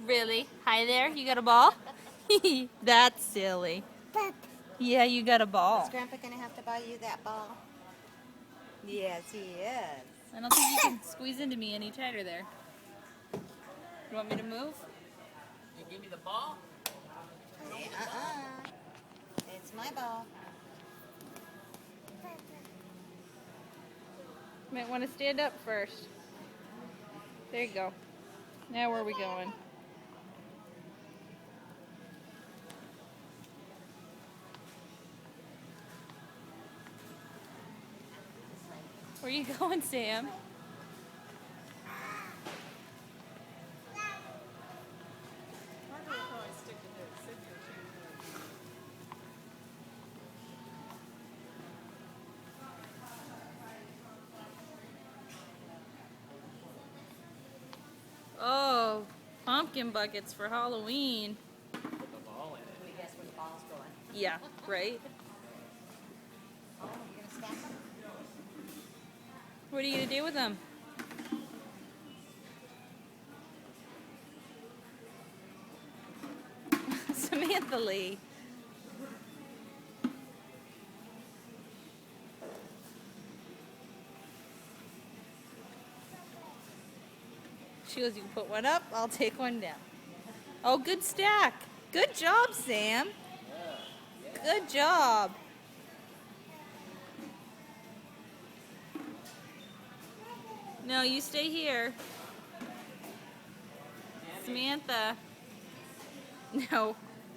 Really? Hi there, you got a ball? That's silly. Yeah, you got a Is ball. Grandpa gonna have to buy you that ball? Yes, he is. I don't think you can squeeze into me any tighter there. You want me to move? You give me the ball? Hey, it's my ball. Might want to stand up first. There you go. Now where are we going? Where are you going, Sam? Oh, pumpkin buckets for Halloween. Put the ball in it. Can we guess where the ball's going? Yeah, right? Oh, you're gonna stack them? What are you going to do with them? Samantha Lee. She goes, you can put one up, I'll take one down. Oh, good stack. Good job, Sam. Good job. No, you stay here. Samantha. No.